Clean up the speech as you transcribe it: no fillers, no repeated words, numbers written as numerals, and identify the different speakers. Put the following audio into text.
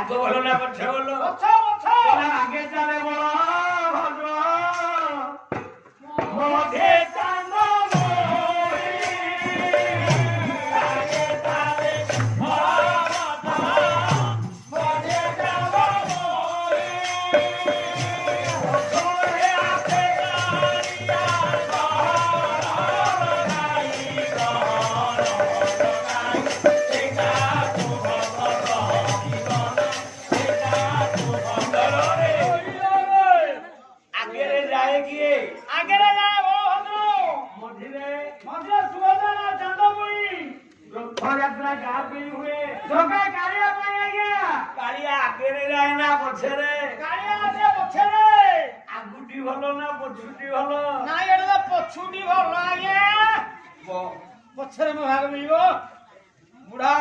Speaker 1: ଆଗ ଭଲ ନା ପଛ ଭଲ? ଆଗେ ଚାଲେ ବଳ ଭଦ୍ର ମଧେ ଚାନ୍ଦ আগুটি ভালো না পছুটি ভালো?
Speaker 2: না এটা পছুটি ভালো আজ্ঞা পছরে মো ভাগ মিলিব বুড়া